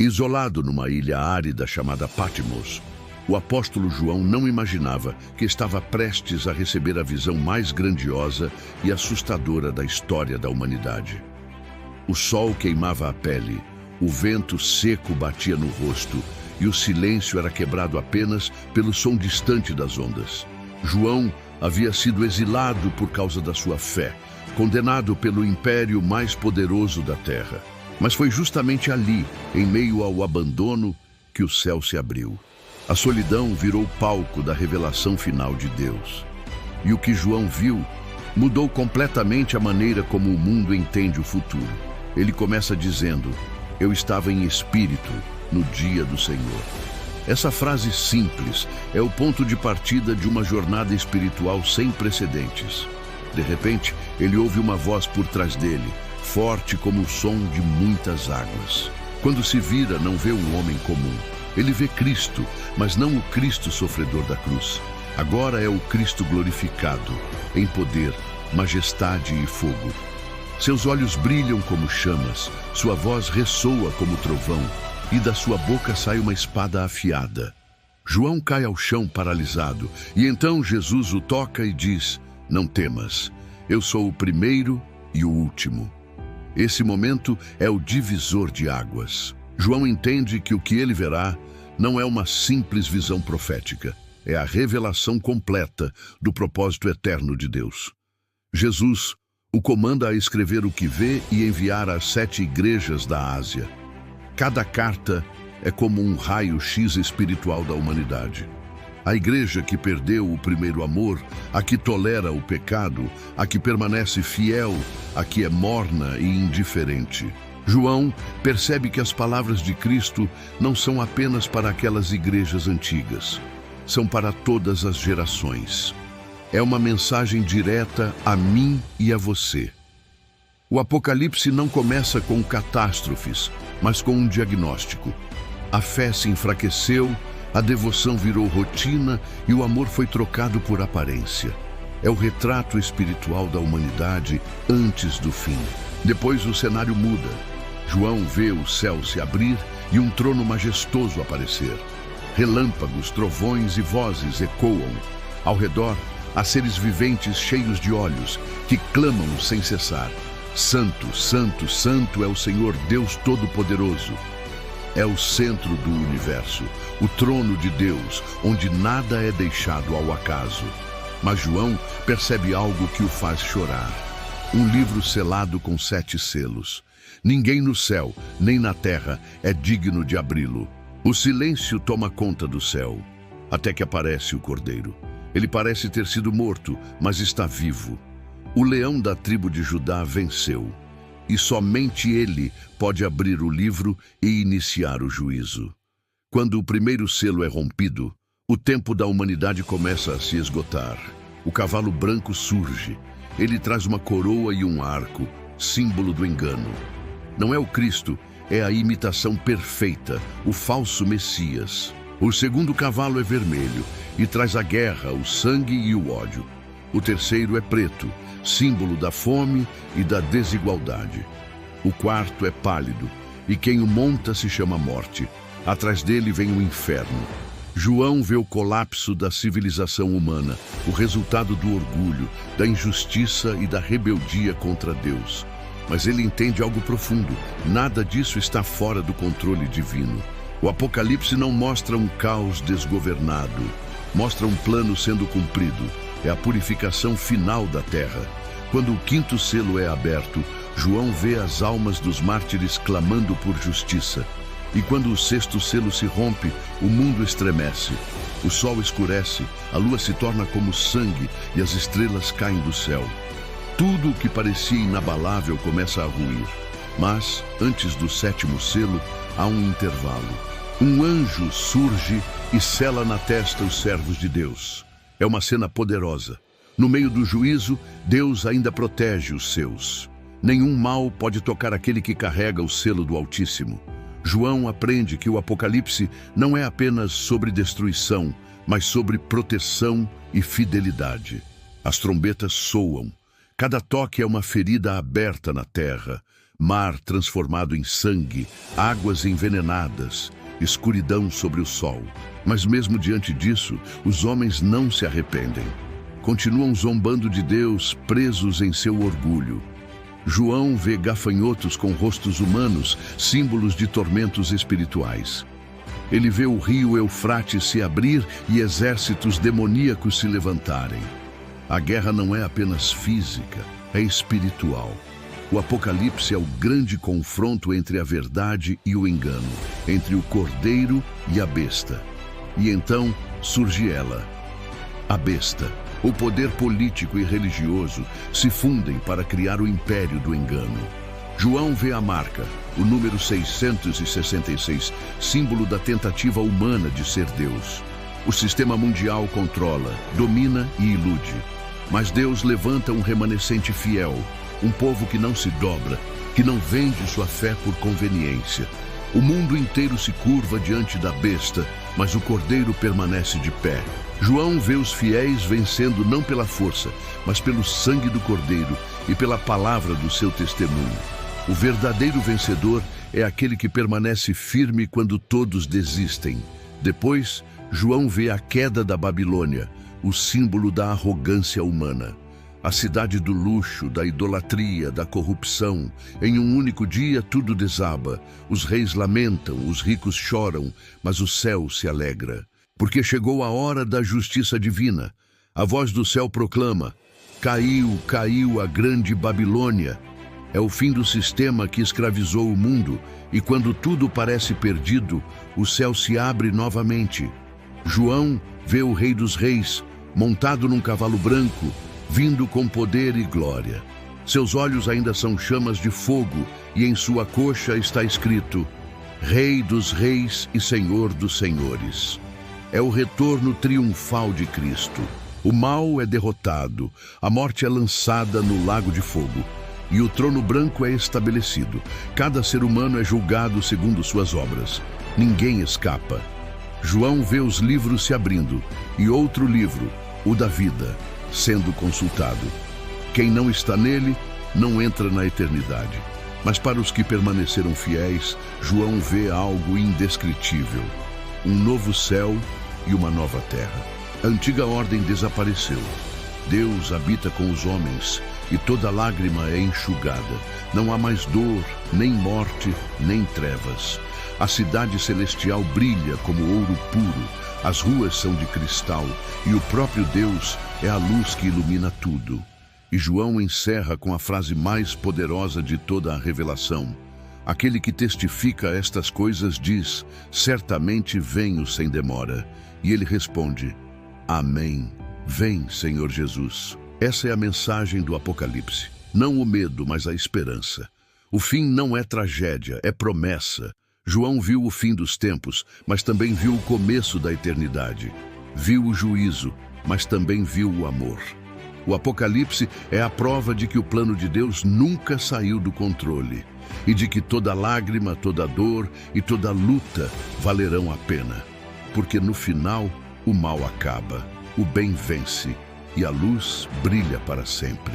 Isolado numa ilha árida chamada Patmos, o apóstolo João não imaginava que estava prestes a receber a visão mais grandiosa e assustadora da história da humanidade. O sol queimava a pele, o vento seco batia no rosto e o silêncio era quebrado apenas pelo som distante das ondas. João havia sido exilado por causa da sua fé, condenado pelo império mais poderoso da terra. Mas foi justamente ali, em meio ao abandono, que o céu se abriu. A solidão virou palco da revelação final de Deus. E o que João viu mudou completamente a maneira como o mundo entende o futuro. Ele começa dizendo: "Eu estava em espírito no dia do Senhor." Essa frase simples é o ponto de partida de uma jornada espiritual sem precedentes. De repente, ele ouve uma voz por trás dele, forte como o som de muitas águas. Quando se vira, não vê um homem comum. Ele vê Cristo, mas não o Cristo sofredor da cruz. Agora é o Cristo glorificado, em poder, majestade e fogo. Seus olhos brilham como chamas, sua voz ressoa como trovão, e da sua boca sai uma espada afiada. João cai ao chão paralisado, e então Jesus o toca e diz: "Não temas, eu sou o primeiro e o último." Esse momento é o divisor de águas. João entende que o que ele verá não é uma simples visão profética, é a revelação completa do propósito eterno de Deus. Jesus o comanda a escrever o que vê e enviar às 7 igrejas da Ásia. Cada carta é como um raio-x espiritual da humanidade. A igreja que perdeu o primeiro amor, a que tolera o pecado, a que permanece fiel, a que é morna e indiferente. João percebe que as palavras de Cristo não são apenas para aquelas igrejas antigas, são para todas as gerações. É uma mensagem direta a mim e a você. O Apocalipse não começa com catástrofes, mas com um diagnóstico. A fé se enfraqueceu, a devoção virou rotina e o amor foi trocado por aparência. É o retrato espiritual da humanidade antes do fim. Depois o cenário muda. João vê o céu se abrir e um trono majestoso aparecer. Relâmpagos, trovões e vozes ecoam. Ao redor, há seres viventes cheios de olhos que clamam sem cessar: "Santo, Santo, Santo é o Senhor Deus Todo-Poderoso." É o centro do universo, o trono de Deus, onde nada é deixado ao acaso. Mas João percebe algo que o faz chorar. Um livro selado com 7 selos. Ninguém no céu, nem na terra, é digno de abri-lo. O silêncio toma conta do céu, até que aparece o Cordeiro. Ele parece ter sido morto, mas está vivo. O leão da tribo de Judá venceu. E somente ele pode abrir o livro e iniciar o juízo. Quando o primeiro selo é rompido, o tempo da humanidade começa a se esgotar. O cavalo branco surge. Ele traz uma coroa e um arco, símbolo do engano. Não é o Cristo, é a imitação perfeita, o falso Messias. O segundo cavalo é vermelho e traz a guerra, o sangue e o ódio. O terceiro é preto, símbolo da fome e da desigualdade. O quarto é pálido, e quem o monta se chama Morte. Atrás dele vem o inferno. João vê o colapso da civilização humana, o resultado do orgulho, da injustiça e da rebeldia contra Deus. Mas ele entende algo profundo: nada disso está fora do controle divino. O Apocalipse não mostra um caos desgovernado, mostra um plano sendo cumprido. É a purificação final da terra. Quando o 5º selo é aberto, João vê as almas dos mártires clamando por justiça. E quando o 6º selo se rompe, o mundo estremece. O sol escurece, a lua se torna como sangue e as estrelas caem do céu. Tudo o que parecia inabalável começa a ruir. Mas, antes do 7º selo, há um intervalo. Um anjo surge e sela na testa os servos de Deus. É uma cena poderosa. No meio do juízo, Deus ainda protege os seus. Nenhum mal pode tocar aquele que carrega o selo do Altíssimo. João aprende que o Apocalipse não é apenas sobre destruição, mas sobre proteção e fidelidade. As trombetas soam. Cada toque é uma ferida aberta na terra, mar transformado em sangue, águas envenenadas, escuridão sobre o sol. Mas mesmo diante disso, os homens não se arrependem. Continuam zombando de Deus, presos em seu orgulho. João vê gafanhotos com rostos humanos, símbolos de tormentos espirituais. Ele vê o rio Eufrates se abrir e exércitos demoníacos se levantarem. A guerra não é apenas física, é espiritual. O Apocalipse é o grande confronto entre a verdade e o engano, entre o cordeiro e a besta. E então surge ela, a besta. O poder político e religioso se fundem para criar o império do engano. João vê a marca, o número 666, símbolo da tentativa humana de ser Deus. O sistema mundial controla, domina e ilude. Mas Deus levanta um remanescente fiel, um povo que não se dobra, que não vende sua fé por conveniência. O mundo inteiro se curva diante da besta, mas o cordeiro permanece de pé. João vê os fiéis vencendo não pela força, mas pelo sangue do cordeiro e pela palavra do seu testemunho. O verdadeiro vencedor é aquele que permanece firme quando todos desistem. Depois, João vê a queda da Babilônia, o símbolo da arrogância humana. A cidade do luxo, da idolatria, da corrupção. Em um único dia tudo desaba. Os reis lamentam, os ricos choram, mas o céu se alegra. Porque chegou a hora da justiça divina. A voz do céu proclama: caiu, caiu a grande Babilônia. É o fim do sistema que escravizou o mundo, e quando tudo parece perdido, o céu se abre novamente. João vê o Rei dos Reis, montado num cavalo branco, vindo com poder e glória. Seus olhos ainda são chamas de fogo, e em sua coxa está escrito: Rei dos Reis e Senhor dos Senhores. É o retorno triunfal de Cristo. O mal é derrotado, a morte é lançada no lago de fogo, e o trono branco é estabelecido. Cada ser humano é julgado segundo suas obras. Ninguém escapa. João vê os livros se abrindo, e outro livro, o da vida, sendo consultado. Quem não está nele, não entra na eternidade. Mas para os que permaneceram fiéis, João vê algo indescritível. Um novo céu e uma nova terra. A antiga ordem desapareceu. Deus habita com os homens, e toda lágrima é enxugada. Não há mais dor, nem morte, nem trevas. A cidade celestial brilha como ouro puro, as ruas são de cristal, e o próprio Deus é a luz que ilumina tudo. E João encerra com a frase mais poderosa de toda a revelação. Aquele que testifica estas coisas diz: certamente venho sem demora. E ele responde: Amém. Vem, Senhor Jesus. Essa é a mensagem do Apocalipse. Não o medo, mas a esperança. O fim não é tragédia, é promessa. João viu o fim dos tempos, mas também viu o começo da eternidade. Viu o juízo, mas também viu o amor. O Apocalipse é a prova de que o plano de Deus nunca saiu do controle, e de que toda lágrima, toda dor e toda luta valerão a pena. Porque no final, o mal acaba, o bem vence, e a luz brilha para sempre.